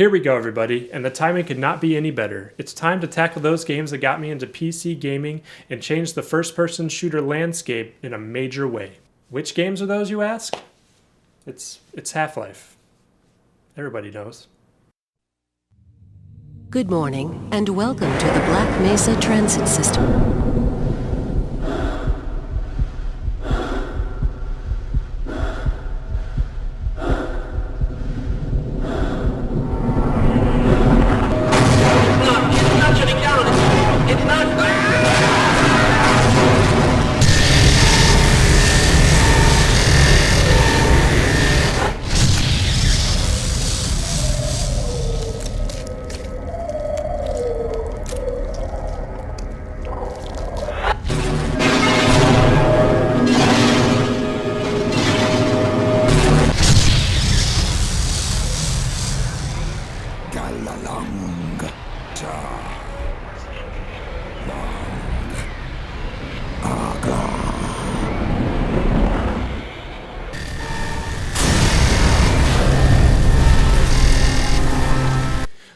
Here we go, everybody, and the timing could not be any better. It's time to tackle those games that got me into PC gaming and changed the first-person shooter landscape in a major way. Which games are those, you ask? It's HλLF. Everybody knows. Good morning, and welcome to the Black Mesa Transit System.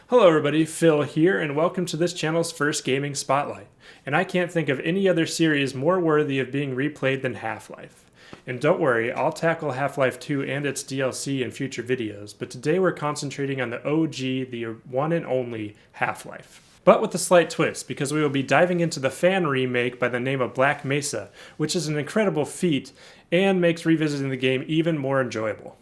Hello everybody, Phil here, and welcome to this channel's first gaming spotlight. And I can't think of any other series more worthy of being replayed than HλLF. And don't worry, I'll tackle Half-Life 2 and its DLC in future videos, but today we're concentrating on the OG, the one and only Half-Life. But with a slight twist, because we will be diving into the fan remake by the name of Black Mesa, which is an incredible feat and makes revisiting the game even more enjoyable.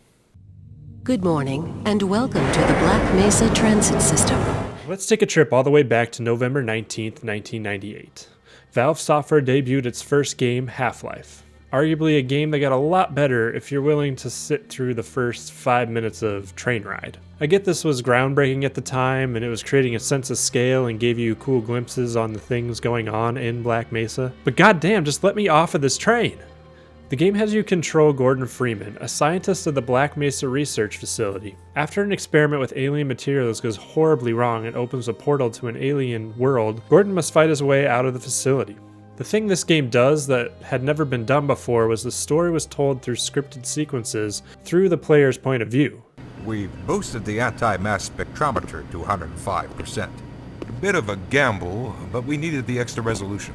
Good morning, and welcome to the Black Mesa Transit System. Let's take a trip all the way back to November 19th, 1998. Valve Software debuted its first game, Half-Life. Arguably a game that got a lot better if you're willing to sit through the first 5 minutes of train ride. I get this was groundbreaking at the time, and it was creating a sense of scale and gave you cool glimpses on the things going on in Black Mesa. But goddamn, just let me off of this train! The game has you control Gordon Freeman, a scientist of the Black Mesa Research Facility. After an experiment with alien materials goes horribly wrong and opens a portal to an alien world, Gordon must fight his way out of the facility. The thing this game does that had never been done before was the story was told through scripted sequences through the player's point of view. We've boosted the anti-mass spectrometer to 105%. A bit of a gamble, but we needed the extra resolution.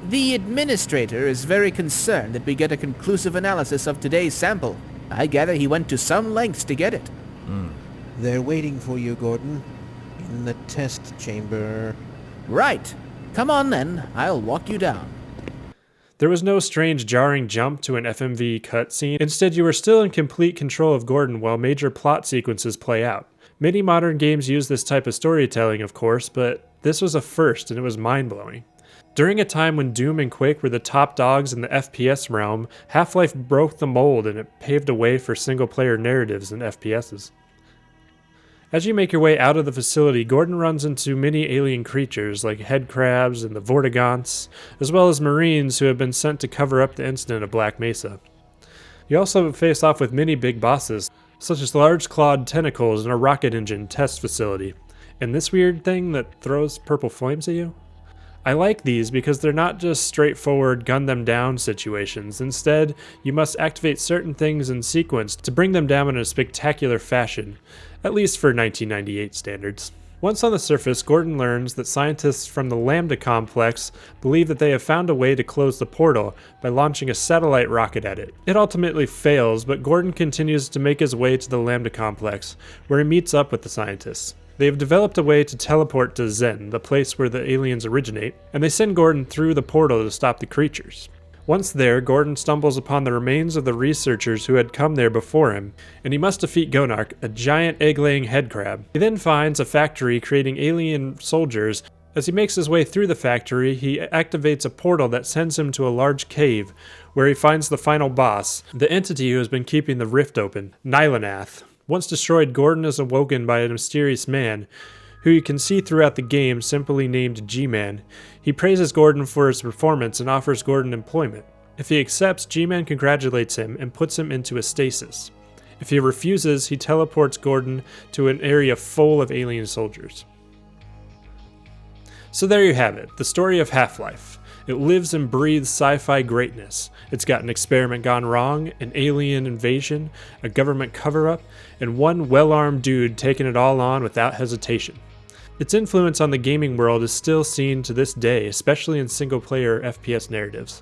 The administrator is very concerned that we get a conclusive analysis of today's sample. I gather he went to some lengths to get it. They're waiting for you, Gordon. In the test chamber. Right. Come on then, I'll walk you down. There was no strange jarring jump to an FMV cutscene. Instead, you were still in complete control of Gordon while major plot sequences play out. Many modern games use this type of storytelling, of course, but this was a first and it was mind-blowing. During a time when Doom and Quake were the top dogs in the FPS realm, Half-Life broke the mold and it paved a way for single-player narratives in FPSs. As you make your way out of the facility, Gordon runs into many alien creatures like head crabs and the Vortigaunts, as well as Marines who have been sent to cover up the incident of Black Mesa. You also face off with many big bosses, such as large clawed tentacles in a rocket engine test facility, and this weird thing that throws purple flames at you. I like these because they're not just straightforward gun them down situations. Instead, you must activate certain things in sequence to bring them down in a spectacular fashion, at least for 1998 standards. Once on the surface, Gordon learns that scientists from the Lambda complex believe that they have found a way to close the portal by launching a satellite rocket at it. It ultimately fails, but Gordon continues to make his way to the Lambda complex, where he meets up with the scientists. They have developed a way to teleport to Zen, the place where the aliens originate, and they send Gordon through the portal to stop the creatures. Once there, Gordon stumbles upon the remains of the researchers who had come there before him, and he must defeat Gonarch, a giant egg-laying head crab. He then finds a factory creating alien soldiers. As he makes his way through the factory, he activates a portal that sends him to a large cave, where he finds the final boss, the entity who has been keeping the rift open, Nylanath. Once destroyed, Gordon is awoken by a mysterious man, who you can see throughout the game simply named G-Man. He praises Gordon for his performance and offers Gordon employment. If he accepts, G-Man congratulates him and puts him into a stasis. If he refuses, he teleports Gordon to an area full of alien soldiers. So there you have it, the story of Half-Life. It lives and breathes sci-fi greatness. It's got an experiment gone wrong, an alien invasion, a government cover-up, and one well-armed dude taking it all on without hesitation. Its influence on the gaming world is still seen to this day, especially in single-player FPS narratives.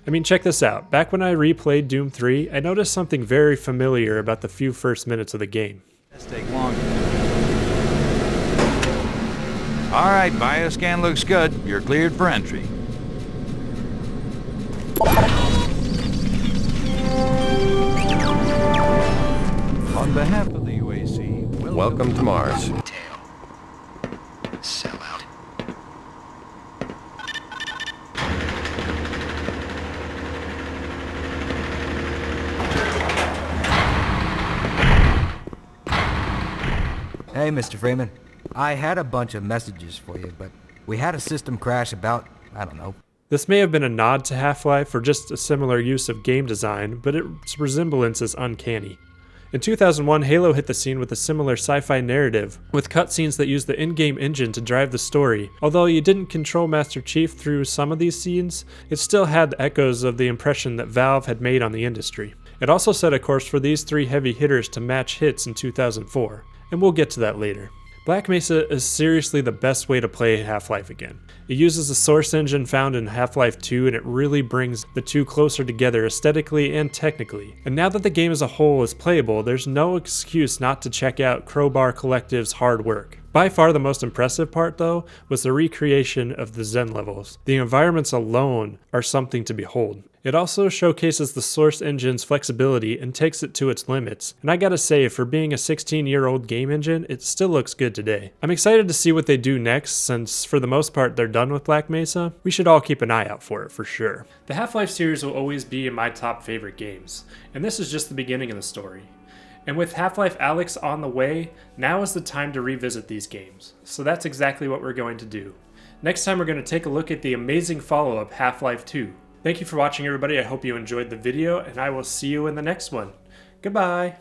I mean, check this out. Back when I replayed Doom 3, I noticed something very familiar about the few first minutes of the game. Let's take longer. All right, bioscan looks good. You're cleared for entry. On behalf of the UAC, Welcome to Mars. Sell out. Hey, Mr. Freeman. I had a bunch of messages for you, but we had a system crash about, I don't know. This may have been a nod to Half-Life or just a similar use of game design, but its resemblance is uncanny. In 2001, Halo hit the scene with a similar sci-fi narrative, with cutscenes that used the in-game engine to drive the story. Although you didn't control Master Chief through some of these scenes, it still had echoes of the impression that Valve had made on the industry. It also set a course for these three heavy hitters to match hits in 2004, and we'll get to that later. Black Mesa is seriously the best way to play Half-Life again. It uses the source engine found in Half-Life 2, and it really brings the two closer together aesthetically and technically. And now that the game as a whole is playable, there's no excuse not to check out Crowbar Collective's hard work. By far the most impressive part, though, was the recreation of the Zen levels. The environments alone are something to behold. It also showcases the source engine's flexibility and takes it to its limits. And I gotta say, for being a 16-year-old game engine, it still looks good today. I'm excited to see what they do next, since for the most part they're done with Black Mesa. We should all keep an eye out for it for sure. The Half-Life series will always be in my top favorite games, and this is just the beginning of the story. And with Half-Life Alyx on the way, now is the time to revisit these games. So that's exactly what we're going to do. Next time we're going to take a look at the amazing follow-up Half-Life 2. Thank you for watching, everybody. I hope you enjoyed the video, and I will see you in the next one. Goodbye!